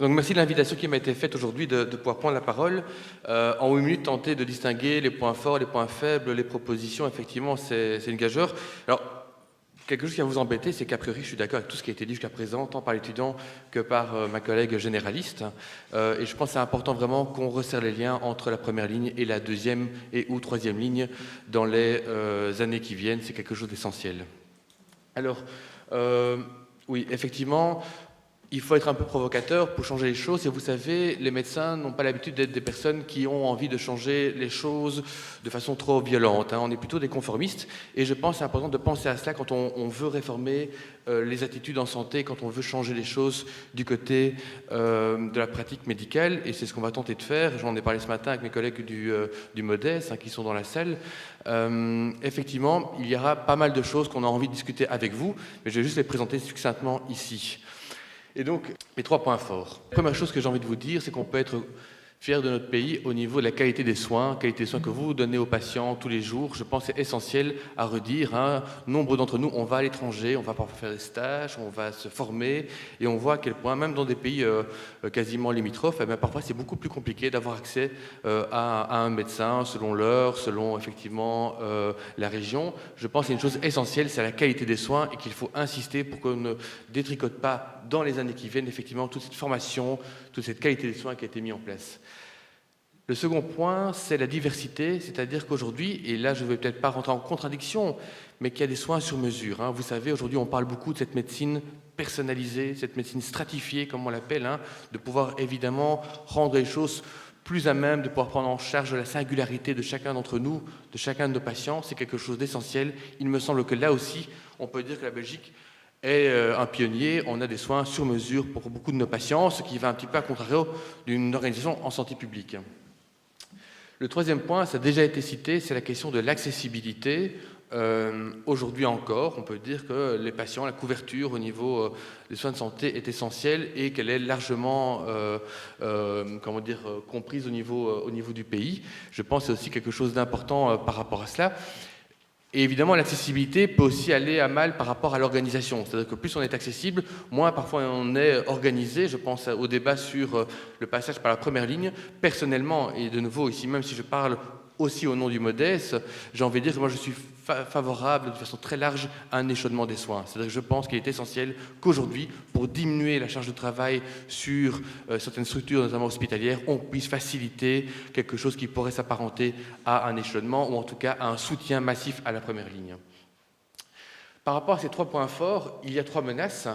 Donc merci de l'invitation qui m'a été faite aujourd'hui de pouvoir prendre la parole. En 8 minutes, tenter de distinguer les points forts, les points faibles, les propositions, effectivement, c'est une gageure. Alors, quelque chose qui va vous embêter, c'est qu'a priori, je suis d'accord avec tout ce qui a été dit jusqu'à présent, tant par l'étudiant que par ma collègue généraliste. Et je pense que c'est important vraiment qu'on resserre les liens entre la première ligne et la deuxième et ou troisième ligne dans les années qui viennent. C'est quelque chose d'essentiel. Alors, oui, effectivement, il faut être un peu provocateur pour changer les choses. Et vous savez, les médecins n'ont pas l'habitude d'être des personnes qui ont envie de changer les choses de façon trop violente. On est plutôt des conformistes. Et je pense que c'est important de penser à cela quand on veut réformer les attitudes en santé, quand on veut changer les choses du côté de la pratique médicale. Et c'est ce qu'on va tenter de faire. J'en ai parlé ce matin avec mes collègues du MODES qui sont dans la salle. Effectivement, il y aura pas mal de choses qu'on a envie de discuter avec vous, mais je vais juste les présenter succinctement ici. Et donc, mes 3 points forts. La première chose que j'ai envie de vous dire, c'est qu'on peut être fier de notre pays au niveau de la qualité des soins que vous donnez aux patients tous les jours. Je pense que c'est essentiel à redire. Nombre d'entre nous, on va à l'étranger, on va parfois faire des stages, on va se former, et on voit à quel point, même dans des pays quasiment limitrophes, parfois c'est beaucoup plus compliqué d'avoir accès à un médecin selon l'heure, selon effectivement la région. Je pense que c'est une chose essentielle, c'est la qualité des soins, et qu'il faut insister pour qu'on ne détricote pas dans les années qui viennent effectivement toute cette formation, toute cette qualité des soins qui a été mise en place. Le second point, c'est la diversité, c'est-à-dire qu'aujourd'hui, et là je ne vais peut-être pas rentrer en contradiction, mais qu'il y a des soins sur mesure. Vous savez, aujourd'hui on parle beaucoup de cette médecine personnalisée, cette médecine stratifiée, comme on l'appelle, de pouvoir évidemment rendre les choses plus à même, de pouvoir prendre en charge la singularité de chacun d'entre nous, de chacun de nos patients. C'est quelque chose d'essentiel. Il me semble que là aussi, on peut dire que la Belgique est un pionnier. On a des soins sur mesure pour beaucoup de nos patients, ce qui va un petit peu à contrario d'une organisation en santé publique. Le troisième point, ça a déjà été cité, c'est la question de l'accessibilité. Aujourd'hui encore, on peut dire que les patients, la couverture au niveau des soins de santé est essentielle et qu'elle est largement comprise au niveau du pays. Je pense que c'est aussi quelque chose d'important par rapport à cela. Et évidemment, l'accessibilité peut aussi aller à mal par rapport à l'organisation. C'est-à-dire que plus on est accessible, moins parfois on est organisé. Je pense au débat sur le passage par la première ligne. Personnellement, et de nouveau ici, même si je parle aussi au nom du MODES, j'ai envie de dire que moi je suis favorable de façon très large à un échelonnement des soins. C'est-à-dire que je pense qu'il est essentiel qu'aujourd'hui, pour diminuer la charge de travail sur certaines structures, notamment hospitalières, on puisse faciliter quelque chose qui pourrait s'apparenter à un échelonnement ou en tout cas à un soutien massif à la première ligne. Par rapport à ces 3 points forts, il y a 3 menaces.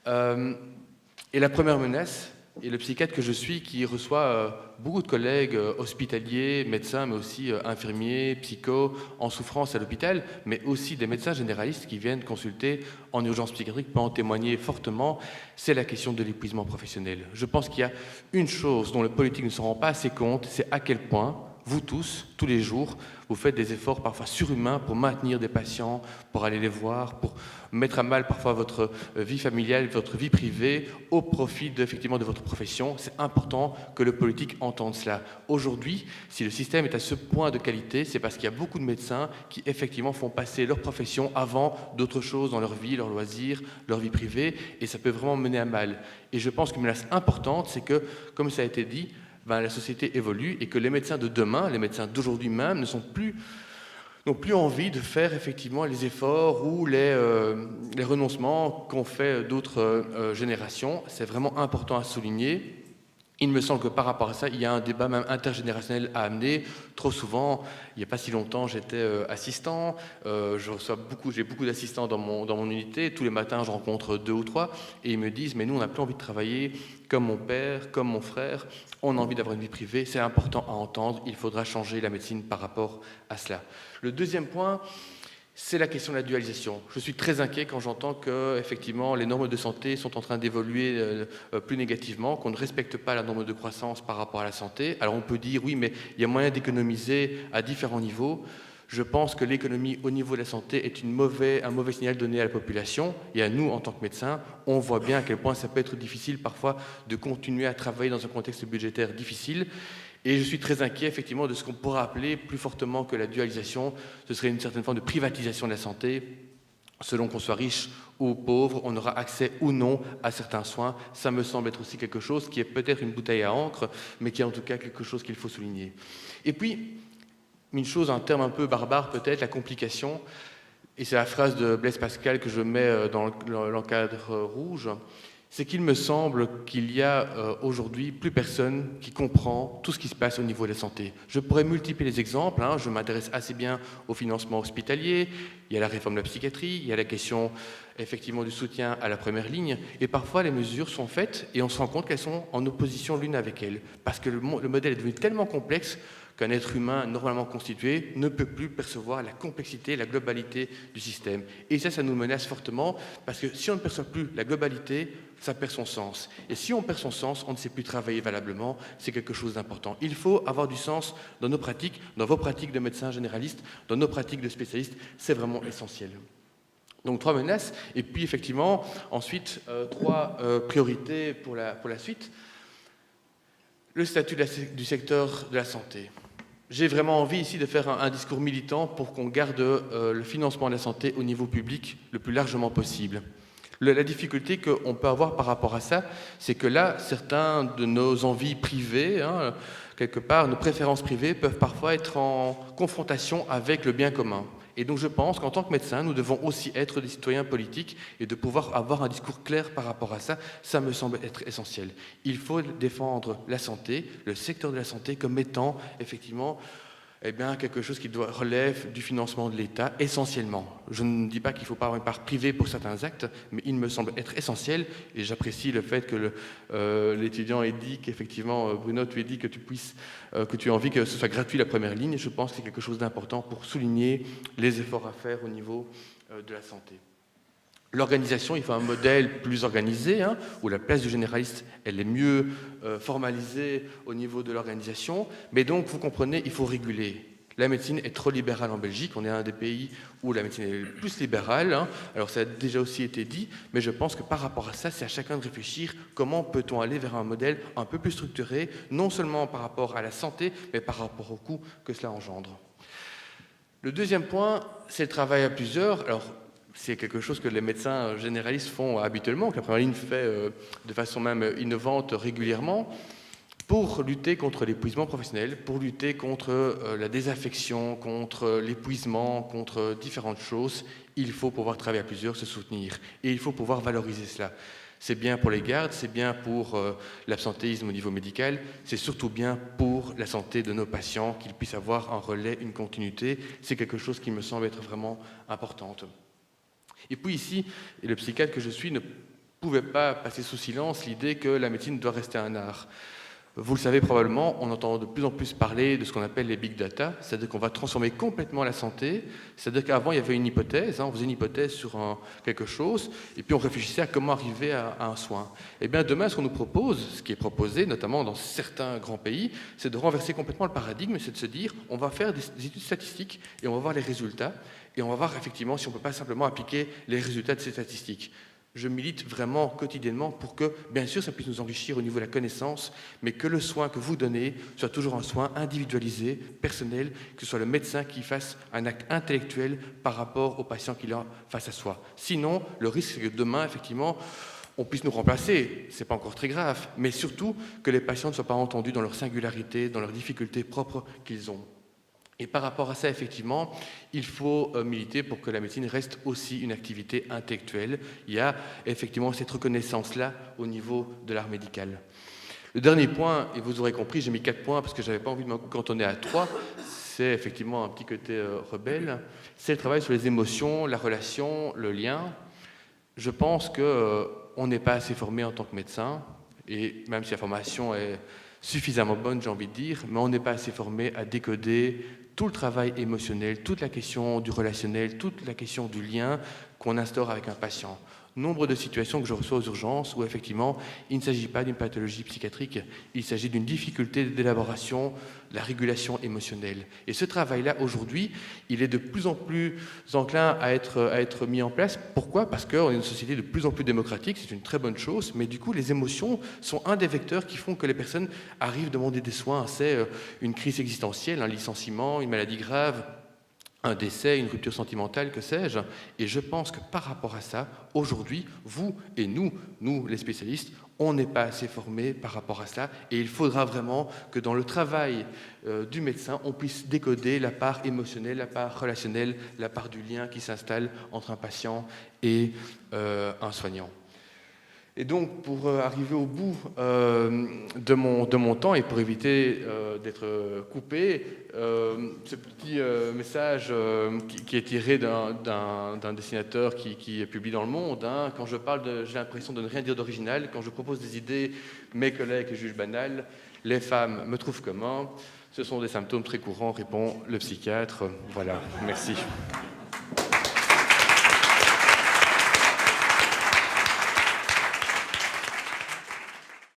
Et la première menace, et le psychiatre que je suis, qui reçoit beaucoup de collègues hospitaliers, médecins, mais aussi infirmiers, psychos, en souffrance à l'hôpital, mais aussi des médecins généralistes qui viennent consulter en urgence psychiatrique, peut en témoigner fortement, c'est la question de l'épuisement professionnel. Je pense qu'il y a une chose dont le politique ne se rend pas assez compte, c'est à quel point vous tous, tous les jours, vous faites des efforts parfois surhumains pour maintenir des patients, pour aller les voir, pour mettre à mal parfois votre vie familiale, votre vie privée, au profit effectivement de votre profession. C'est important que le politique entende cela. Aujourd'hui, si le système est à ce point de qualité, c'est parce qu'il y a beaucoup de médecins qui effectivement font passer leur profession avant d'autres choses dans leur vie, leurs loisirs, leur vie privée, et ça peut vraiment mener à mal. Et je pense qu'une menace importante, c'est que, comme ça a été dit, la société évolue et que les médecins de demain, les médecins d'aujourd'hui même, n'ont plus envie de faire effectivement les efforts ou les renoncements qu'ont fait d'autres générations. C'est vraiment important à souligner. Il me semble que par rapport à ça, il y a un débat même intergénérationnel à amener. Trop souvent, il n'y a pas si longtemps, j'étais assistant. J'ai beaucoup d'assistants dans mon unité. Tous les matins, je rencontre 2 ou 3 et ils me disent « mais nous, on n'a plus envie de travailler comme mon père, comme mon frère. On a envie d'avoir une vie privée. C'est important à entendre. Il faudra changer la médecine par rapport à cela. » Le deuxième point, c'est la question de la dualisation. Je suis très inquiet quand j'entends que, effectivement, les normes de santé sont en train d'évoluer plus négativement, qu'on ne respecte pas la norme de croissance par rapport à la santé. Alors on peut dire, oui, mais il y a moyen d'économiser à différents niveaux. Je pense que l'économie au niveau de la santé est un mauvais signal donné à la population. Et à nous, en tant que médecins, on voit bien à quel point ça peut être difficile parfois de continuer à travailler dans un contexte budgétaire difficile. Et je suis très inquiet, effectivement, de ce qu'on pourra appeler plus fortement que la dualisation. Ce serait une certaine forme de privatisation de la santé, selon qu'on soit riche ou pauvre, on aura accès ou non à certains soins. Ça me semble être aussi quelque chose qui est peut-être une bouteille à encre, mais qui est en tout cas quelque chose qu'il faut souligner. Et puis, une chose, un terme un peu barbare peut-être, la complication, et c'est la phrase de Blaise Pascal que je mets dans l'encadre rouge, c'est qu'il me semble qu'il y a aujourd'hui plus personne qui comprend tout ce qui se passe au niveau de la santé. Je pourrais multiplier les exemples, je m'intéresse assez bien au financement hospitalier, il y a la réforme de la psychiatrie, il y a la question effectivement du soutien à la première ligne, et parfois les mesures sont faites et on se rend compte qu'elles sont en opposition l'une avec elles, parce que le modèle est devenu tellement complexe qu'un être humain normalement constitué ne peut plus percevoir la complexité, la globalité du système. Et ça nous menace fortement, parce que si on ne perçoit plus la globalité, ça perd son sens. Et si on perd son sens, on ne sait plus travailler valablement, c'est quelque chose d'important. Il faut avoir du sens dans nos pratiques, dans vos pratiques de médecins généralistes, dans nos pratiques de spécialistes, c'est vraiment essentiel. Donc 3 menaces, et puis effectivement, ensuite, 3 priorités pour la suite. Le statut du secteur de la santé. J'ai vraiment envie ici de faire un discours militant pour qu'on garde le financement de la santé au niveau public le plus largement possible. La difficulté qu'on peut avoir par rapport à ça, c'est que là, certains de nos envies privées, quelque part, nos préférences privées peuvent parfois être en confrontation avec le bien commun. Et donc je pense qu'en tant que médecin, nous devons aussi être des citoyens politiques et de pouvoir avoir un discours clair par rapport à ça, ça me semble être essentiel. Il faut défendre la santé, le secteur de la santé comme étant effectivement quelque chose qui relève du financement de l'État essentiellement. Je ne dis pas qu'il ne faut pas avoir une part privée pour certains actes, mais il me semble être essentiel, et j'apprécie le fait que l'étudiant ait dit qu'effectivement, Bruno, tu aies dit que tu as envie que ce soit gratuit la première ligne. Je pense que c'est quelque chose d'important pour souligner les efforts à faire au niveau de la santé. L'organisation, il faut un modèle plus organisé, où la place du généraliste, elle est mieux formalisée au niveau de l'organisation. Mais donc, vous comprenez, il faut réguler. La médecine est trop libérale en Belgique. On est un des pays où la médecine est le plus libérale. Alors, ça a déjà aussi été dit, mais je pense que par rapport à ça, c'est à chacun de réfléchir comment peut-on aller vers un modèle un peu plus structuré, non seulement par rapport à la santé, mais par rapport au coût que cela engendre. Le deuxième point, c'est le travail à plusieurs. Alors, c'est quelque chose que les médecins généralistes font habituellement, que la première ligne fait de façon même innovante régulièrement, pour lutter contre l'épuisement professionnel, pour lutter contre la désaffection, contre l'épuisement, contre différentes choses. Il faut pouvoir travailler à plusieurs, se soutenir. Et il faut pouvoir valoriser cela. C'est bien pour les gardes, c'est bien pour l'absentéisme au niveau médical, c'est surtout bien pour la santé de nos patients, qu'ils puissent avoir un relais, une continuité. C'est quelque chose qui me semble être vraiment importante. Et puis ici, le psychiatre que je suis ne pouvait pas passer sous silence l'idée que la médecine doit rester un art. Vous le savez probablement, on entend de plus en plus parler de ce qu'on appelle les big data, c'est-à-dire qu'on va transformer complètement la santé, c'est-à-dire qu'avant il y avait une hypothèse, on faisait une hypothèse sur quelque chose, et puis on réfléchissait à comment arriver à un soin. Et bien demain, ce qu'on nous propose, ce qui est proposé, notamment dans certains grands pays, c'est de renverser complètement le paradigme, c'est de se dire, on va faire des études statistiques et on va voir les résultats, et on va voir effectivement si on ne peut pas simplement appliquer les résultats de ces statistiques. Je milite vraiment quotidiennement pour que, bien sûr, ça puisse nous enrichir au niveau de la connaissance, mais que le soin que vous donnez soit toujours un soin individualisé, personnel, que ce soit le médecin qui fasse un acte intellectuel par rapport au patient qu'il a face à soi. Sinon, le risque, c'est que demain, effectivement, on puisse nous remplacer, ce n'est pas encore très grave, mais surtout que les patients ne soient pas entendus dans leur singularité, dans leurs difficultés propres qu'ils ont. Et par rapport à ça, effectivement, il faut militer pour que la médecine reste aussi une activité intellectuelle. Il y a effectivement cette reconnaissance-là au niveau de l'art médical. Le dernier point, et vous aurez compris, j'ai mis 4 points parce que je n'avais pas envie de me cantonner à 3, c'est effectivement un petit côté rebelle, c'est le travail sur les émotions, la relation, le lien. Je pense qu'on n'est pas assez formé en tant que médecin, et même si la formation est suffisamment bonne, j'ai envie de dire, mais on n'est pas assez formé à décoder tout le travail émotionnel, toute la question du relationnel, toute la question du lien qu'on instaure avec un patient. Nombre de situations que je reçois aux urgences où effectivement il ne s'agit pas d'une pathologie psychiatrique, il s'agit d'une difficulté d'élaboration, de la régulation émotionnelle. Et ce travail-là, aujourd'hui, il est de plus en plus enclin à être mis en place. Pourquoi ? Parce qu'on est une société de plus en plus démocratique, c'est une très bonne chose, mais du coup les émotions sont un des vecteurs qui font que les personnes arrivent à demander des soins. C'est une crise existentielle, un licenciement, une maladie grave, un décès, une rupture sentimentale, que sais-je. Et je pense que par rapport à ça, aujourd'hui, vous et nous les spécialistes, on n'est pas assez formés par rapport à cela. Et il faudra vraiment que dans le travail du médecin, on puisse décoder la part émotionnelle, la part relationnelle, la part du lien qui s'installe entre un patient et un soignant. Et donc, pour arriver au bout de mon temps et pour éviter d'être coupé, ce petit message qui est tiré d'un dessinateur qui est publié dans Le Monde, hein, quand je parle j'ai l'impression de ne rien dire d'original, quand je propose des idées, mes collègues jugent banales, les femmes me trouvent comment, ce sont des symptômes très courants, répond le psychiatre. Voilà, merci.